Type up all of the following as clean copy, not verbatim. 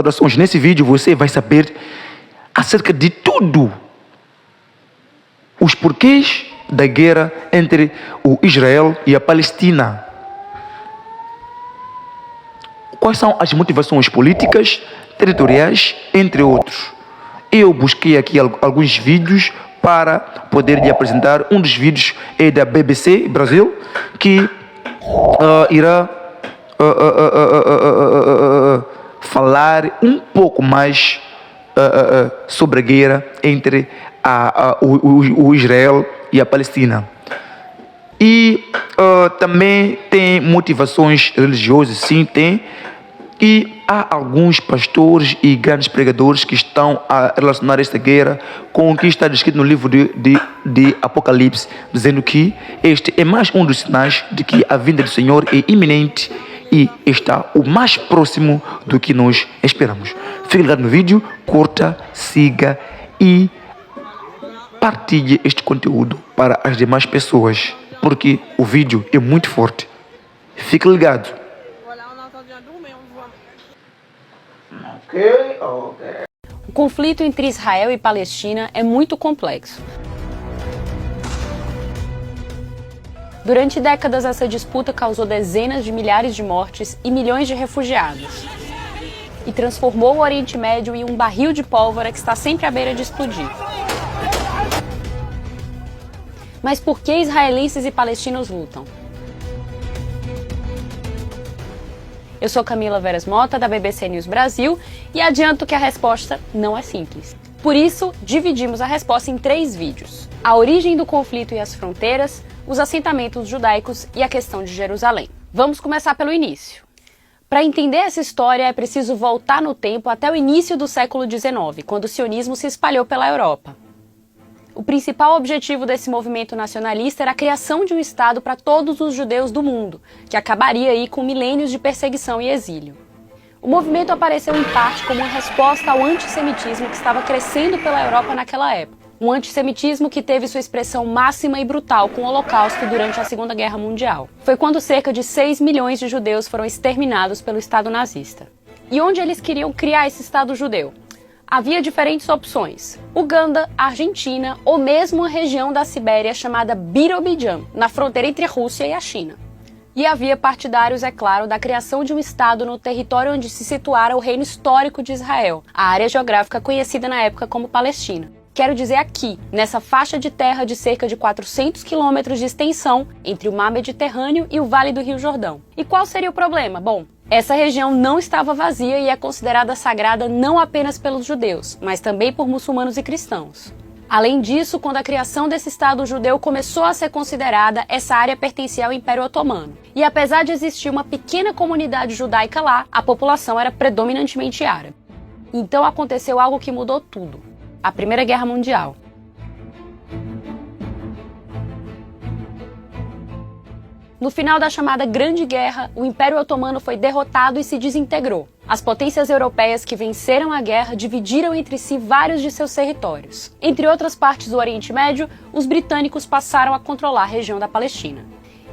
Orações. Nesse vídeo você vai saber acerca de tudo. Os porquês da guerra entre o Israel e a Palestina. Quais são as motivações políticas, territoriais, entre outros. Eu busquei aqui alguns vídeos para poder lhe apresentar. Um dos vídeos é da BBC Brasil, que irá falar um pouco mais sobre a guerra entre o Israel e a Palestina. E também tem motivações religiosas, sim, tem. E há alguns pastores e grandes pregadores que estão a relacionar esta guerra com o que está descrito no livro de Apocalipse, dizendo que este é mais um dos sinais de que a vinda do Senhor é iminente e está o mais próximo do que nós esperamos. Fique ligado no vídeo, curta, siga e partilhe este conteúdo para as demais pessoas, porque o vídeo é muito forte. Fique ligado. O conflito entre Israel e Palestina é muito complexo. Durante décadas, essa disputa causou dezenas de milhares de mortes e milhões de refugiados. E transformou o Oriente Médio em um barril de pólvora que está sempre à beira de explodir. Mas por que israelenses e palestinos lutam? Eu sou Camila Veras Mota, da BBC News Brasil, e adianto que a resposta não é simples. Por isso, dividimos a resposta em 3 vídeos: a origem do conflito e as fronteiras, os assentamentos judaicos e a questão de Jerusalém. Vamos começar pelo início. Para entender essa história, é preciso voltar no tempo até o início do século XIX, quando o sionismo se espalhou pela Europa. O principal objetivo desse movimento nacionalista era a criação de um Estado para todos os judeus do mundo, que acabaria aí com milênios de perseguição e exílio. O movimento apareceu em parte como uma resposta ao antissemitismo que estava crescendo pela Europa naquela época. Um antissemitismo que teve sua expressão máxima e brutal com o Holocausto durante a Segunda Guerra Mundial. Foi quando cerca de 6 milhões de judeus foram exterminados pelo Estado nazista. E onde eles queriam criar esse Estado judeu? Havia diferentes opções: Uganda, Argentina ou mesmo uma região da Sibéria chamada Birobidjan, na fronteira entre a Rússia e a China. E havia partidários, é claro, da criação de um Estado no território onde se situara o reino histórico de Israel, a área geográfica conhecida na época como Palestina. Quero dizer aqui, nessa faixa de terra de cerca de 400 quilômetros de extensão entre o mar Mediterrâneo e o Vale do Rio Jordão. E qual seria o problema? Bom, essa região não estava vazia e é considerada sagrada não apenas pelos judeus, mas também por muçulmanos e cristãos. Além disso, quando a criação desse Estado judeu começou a ser considerada, essa área pertencia ao Império Otomano. E apesar de existir uma pequena comunidade judaica lá, a população era predominantemente árabe. Então aconteceu algo que mudou tudo: a Primeira Guerra Mundial. No final da chamada Grande Guerra, o Império Otomano foi derrotado e se desintegrou. As potências europeias que venceram a guerra dividiram entre si vários de seus territórios. Entre outras partes do Oriente Médio, os britânicos passaram a controlar a região da Palestina.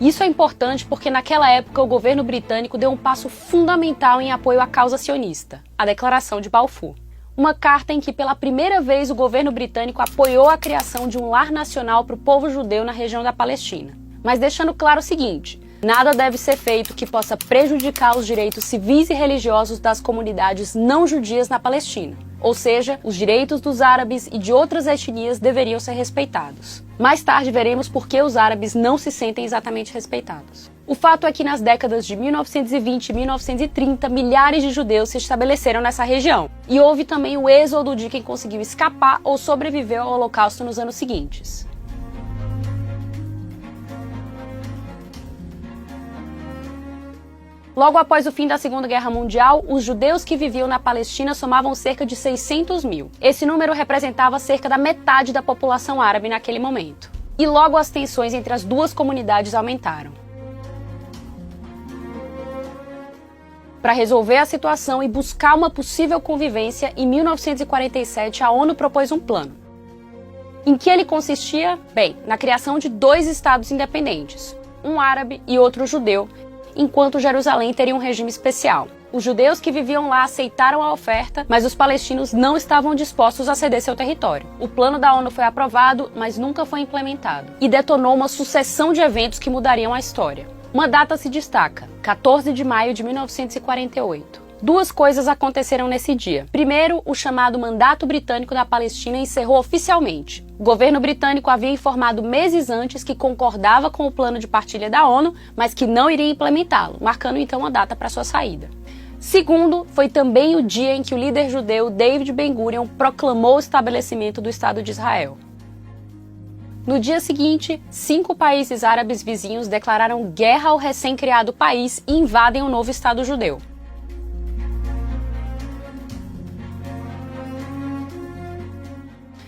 Isso é importante porque naquela época o governo britânico deu um passo fundamental em apoio à causa sionista, a Declaração de Balfour. Uma carta em que pela primeira vez o governo britânico apoiou a criação de um lar nacional para o povo judeu na região da Palestina. Mas deixando claro o seguinte: nada deve ser feito que possa prejudicar os direitos civis e religiosos das comunidades não judias na Palestina. Ou seja, os direitos dos árabes e de outras etnias deveriam ser respeitados. Mais tarde veremos por que os árabes não se sentem exatamente respeitados. O fato é que nas décadas de 1920 e 1930, milhares de judeus se estabeleceram nessa região. E houve também o êxodo de quem conseguiu escapar ou sobreviveu ao Holocausto nos anos seguintes. Logo após o fim da Segunda Guerra Mundial, os judeus que viviam na Palestina somavam cerca de 600 mil. Esse número representava cerca da metade da população árabe naquele momento. E logo as tensões entre as duas comunidades aumentaram. Para resolver a situação e buscar uma possível convivência, em 1947 a ONU propôs um plano. Em que ele consistia? Bem, na criação de 2 estados independentes, um árabe e outro judeu, enquanto Jerusalém teria um regime especial. os judeus que viviam lá aceitaram a oferta, mas os palestinos não estavam dispostos a ceder seu território. O plano da ONU foi aprovado, mas nunca foi implementado, e detonou uma sucessão de eventos que mudariam a história. Uma data se destaca: 14 de maio de 1948. Duas coisas aconteceram nesse dia. Primeiro, o chamado Mandato Britânico da Palestina encerrou oficialmente. O governo britânico havia informado meses antes que concordava com o plano de partilha da ONU, mas que não iria implementá-lo, marcando então a data para sua saída. Segundo, foi também o dia em que o líder judeu David Ben-Gurion proclamou o estabelecimento do Estado de Israel. No dia seguinte, 5 países árabes vizinhos declararam guerra ao recém-criado país e invadem o novo Estado judeu.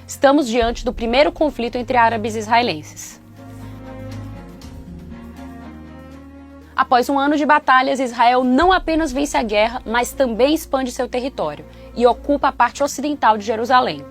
Estamos diante do primeiro conflito entre árabes e israelenses. Após um ano de batalhas, Israel não apenas vence a guerra, mas também expande seu território e ocupa a parte ocidental de Jerusalém.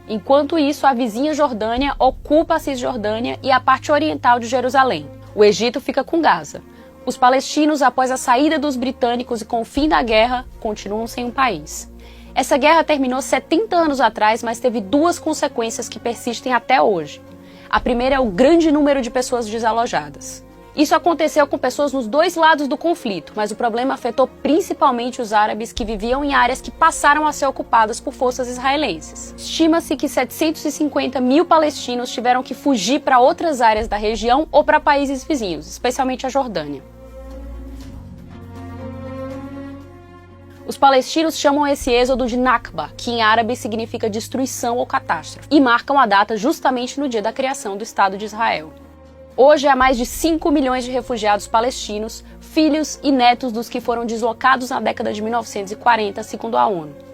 Enquanto isso, a vizinha Jordânia ocupa a Cisjordânia e a parte oriental de Jerusalém. O Egito fica com Gaza. Os palestinos, após a saída dos britânicos e com o fim da guerra, continuam sem um país. Essa guerra terminou 70 anos atrás, mas teve duas consequências que persistem até hoje. A primeira é o grande número de pessoas desalojadas. Isso aconteceu com pessoas nos dois lados do conflito, mas o problema afetou principalmente os árabes que viviam em áreas que passaram a ser ocupadas por forças israelenses. Estima-se que 750 mil palestinos tiveram que fugir para outras áreas da região ou para países vizinhos, especialmente a Jordânia. Os palestinos chamam esse êxodo de Nakba, que em árabe significa destruição ou catástrofe, e marcam a data justamente no dia da criação do Estado de Israel. Hoje há mais de 5 milhões de refugiados palestinos, filhos e netos dos que foram deslocados na década de 1940, segundo a ONU.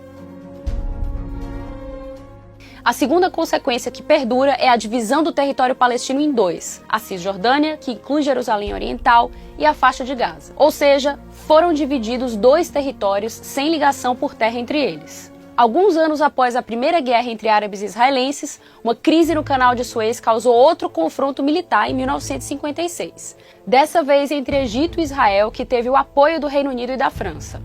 A segunda consequência que perdura é a divisão do território palestino em dois: a Cisjordânia, que inclui Jerusalém Oriental, e a faixa de Gaza. Ou seja, foram divididos dois territórios sem ligação por terra entre eles. Alguns anos após a primeira guerra entre árabes e israelenses, uma crise no canal de Suez causou outro confronto militar em 1956. Dessa vez entre Egito e Israel, que teve o apoio do Reino Unido e da França.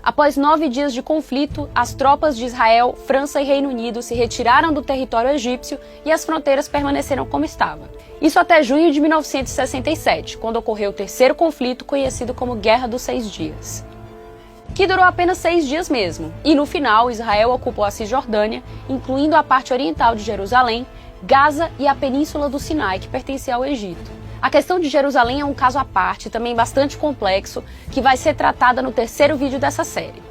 Após 9 dias de conflito, as tropas de Israel, França e Reino Unido se retiraram do território egípcio e as fronteiras permaneceram como estavam. Isso até junho de 1967, quando ocorreu o terceiro conflito, conhecido como Guerra dos 6 Dias. Que durou apenas 6 dias mesmo, e no final Israel ocupou a Cisjordânia, incluindo a parte oriental de Jerusalém, Gaza e a Península do Sinai, que pertencia ao Egito. A questão de Jerusalém é um caso à parte, também bastante complexo, que vai ser tratada no terceiro vídeo dessa série.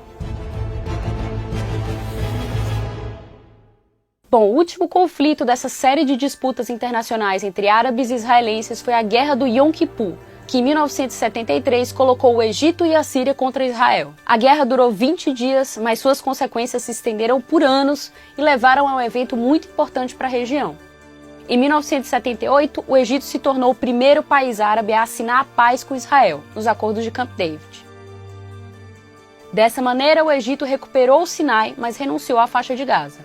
Bom, o último conflito dessa série de disputas internacionais entre árabes e israelenses foi a Guerra do Yom Kippur, que em 1973 colocou o Egito e a Síria contra Israel. A guerra durou 20 dias, mas suas consequências se estenderam por anos e levaram a um evento muito importante para a região. Em 1978, o Egito se tornou o primeiro país árabe a assinar a paz com Israel, nos acordos de Camp David. Dessa maneira, o Egito recuperou o Sinai, mas renunciou à faixa de Gaza.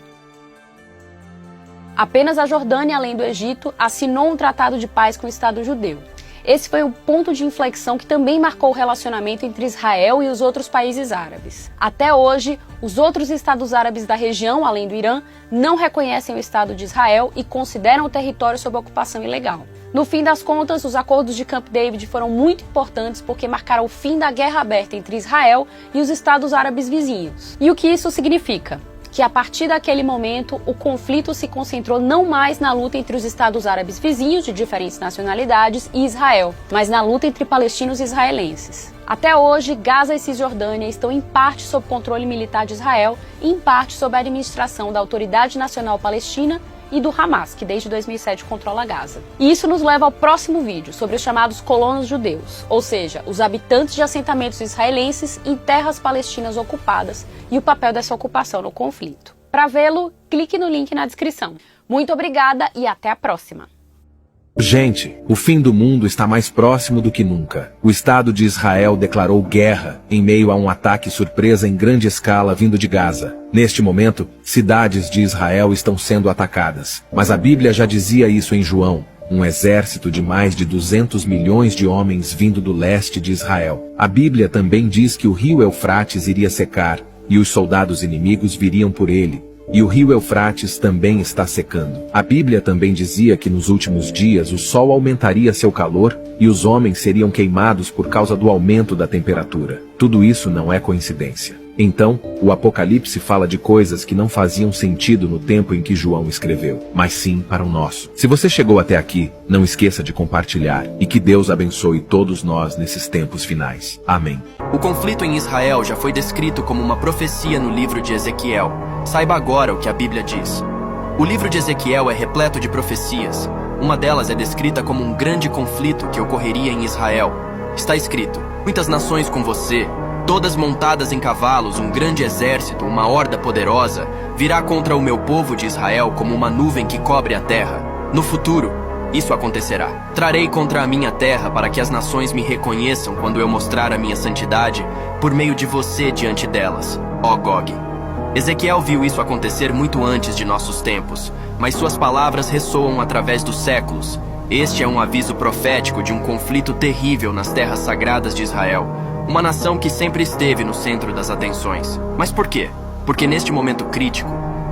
Apenas a Jordânia, além do Egito, assinou um tratado de paz com o Estado judeu. Esse foi o ponto de inflexão que também marcou o relacionamento entre Israel e os outros países árabes. Até hoje, os outros estados árabes da região, além do Irã, não reconhecem o Estado de Israel e consideram o território sob ocupação ilegal. No fim das contas, os acordos de Camp David foram muito importantes porque marcaram o fim da guerra aberta entre Israel e os estados árabes vizinhos. E o que isso significa? Que a partir daquele momento, o conflito se concentrou não mais na luta entre os estados árabes vizinhos de diferentes nacionalidades e Israel, mas na luta entre palestinos e israelenses. Até hoje, Gaza e Cisjordânia estão em parte sob controle militar de Israel e em parte sob a administração da Autoridade Nacional Palestina e do Hamas, que desde 2007 controla Gaza. E isso nos leva ao próximo vídeo, sobre os chamados colonos judeus, ou seja, os habitantes de assentamentos israelenses em terras palestinas ocupadas e o papel dessa ocupação no conflito. Para vê-lo, clique no link na descrição. Muito obrigada e até a próxima! Gente, o fim do mundo está mais próximo do que nunca. O Estado de Israel declarou guerra em meio a um ataque surpresa em grande escala vindo de Gaza. Neste momento, cidades de Israel estão sendo atacadas. Mas a Bíblia já dizia isso em João. um exército de mais de 200 milhões de homens vindo do leste de Israel. A Bíblia também diz que o rio Eufrates iria secar, e os soldados inimigos viriam por ele. E o rio Eufrates também está secando. A Bíblia também dizia que nos últimos dias o sol aumentaria seu calor, e os homens seriam queimados por causa do aumento da temperatura. Tudo isso não é coincidência. Então, o Apocalipse fala de coisas que não faziam sentido no tempo em que João escreveu, mas sim para o nosso. Se você chegou até aqui, não esqueça de compartilhar, e que Deus abençoe todos nós nesses tempos finais. Amém. O conflito em Israel já foi descrito como uma profecia no livro de Ezequiel. Saiba agora o que a Bíblia diz. O livro de Ezequiel é repleto de profecias. Uma delas é descrita como um grande conflito que ocorreria em Israel. Está escrito: muitas nações com você, todas montadas em cavalos, um grande exército, uma horda poderosa, virá contra o meu povo de Israel como uma nuvem que cobre a terra. No futuro, isso acontecerá. Trarei contra a minha terra para que as nações me reconheçam quando eu mostrar a minha santidade por meio de você diante delas, ó Gog. Ezequiel viu isso acontecer muito antes de nossos tempos, mas suas palavras ressoam através dos séculos. Este é um aviso profético de um conflito terrível nas terras sagradas de Israel, uma nação que sempre esteve no centro das atenções. Mas por quê? Porque neste momento crítico,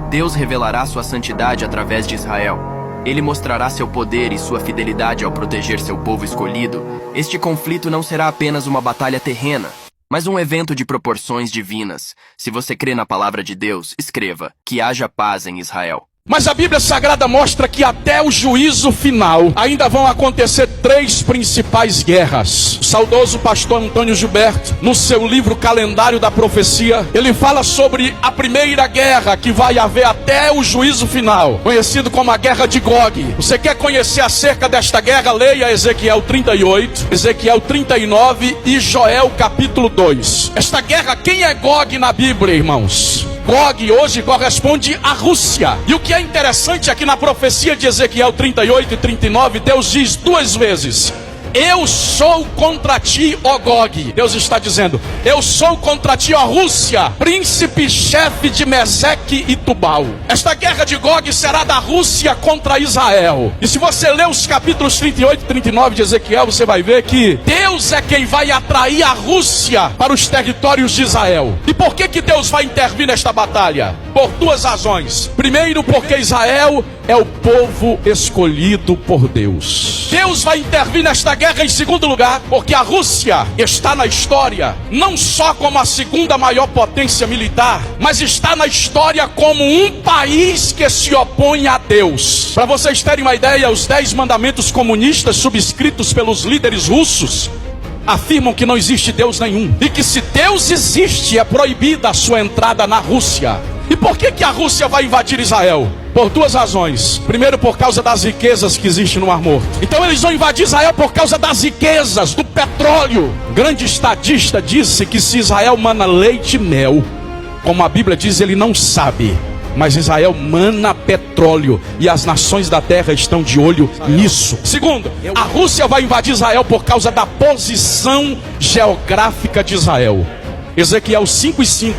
Deus revelará sua santidade através de Israel. Ele mostrará seu poder e sua fidelidade ao proteger seu povo escolhido. Este conflito não será apenas uma batalha terrena, mas um evento de proporções divinas. Se você crê na palavra de Deus, escreva: que haja paz em Israel. Mas a Bíblia Sagrada mostra que até o juízo final ainda vão acontecer 3 principais guerras. O saudoso pastor Antônio Gilberto, no seu livro Calendário da Profecia, ele fala sobre a primeira guerra que vai haver até o juízo final, conhecido como a Guerra de Gog. Você quer conhecer acerca desta guerra? Leia Ezequiel 38, Ezequiel 39 e Joel capítulo 2. Esta guerra, quem é Gog na Bíblia, irmãos? Gog hoje corresponde à Rússia. E o que é interessante é que na profecia de Ezequiel 38 e 39, Deus diz 2 vezes: eu sou contra ti, ó Gog. Deus está dizendo: eu sou contra ti, ó Rússia, príncipe-chefe de Meseque e Tubal. Esta guerra de Gog será da Rússia contra Israel. E se você ler os capítulos 38 e 39 de Ezequiel, você vai ver que Deus é quem vai atrair a Rússia para os territórios de Israel. E por que Deus vai intervir nesta batalha? Por 2 razões. Primeiro, porque Israel é o povo escolhido por Deus. Deus vai intervir nesta guerra em segundo lugar, porque a Rússia está na história não só como a segunda maior potência militar, mas está na história como um país que se opõe a Deus. Para vocês terem uma ideia, os 10 mandamentos comunistas subscritos pelos líderes russos afirmam que não existe Deus nenhum, e que se Deus existe, é proibida a sua entrada na Rússia. E por que a Rússia vai invadir Israel? Por 2 razões. Primeiro, por causa das riquezas que existem no Mar Morto. Então eles vão invadir Israel por causa das riquezas, do petróleo. Grande estadista disse que se Israel mana leite e mel, como a Bíblia diz, ele não sabe. Mas Israel mana petróleo, e as nações da terra estão de olho nisso. Segundo, a Rússia vai invadir Israel por causa da posição geográfica de Israel. Ezequiel 5:5.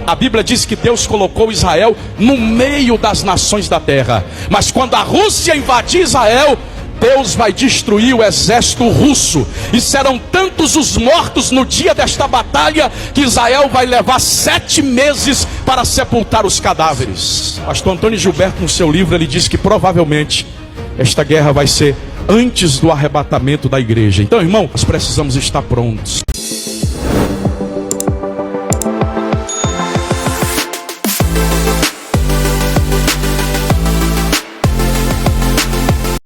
A Bíblia diz que Deus colocou Israel no meio das nações da terra. Mas quando a Rússia invadir Israel, Deus vai destruir o exército russo. E serão tantos os mortos no dia desta batalha, que Israel vai levar 7 meses para sepultar os cadáveres. Pastor Antônio Gilberto, no seu livro, ele diz que provavelmente esta guerra vai ser antes do arrebatamento da igreja. Então, irmão, nós precisamos estar prontos.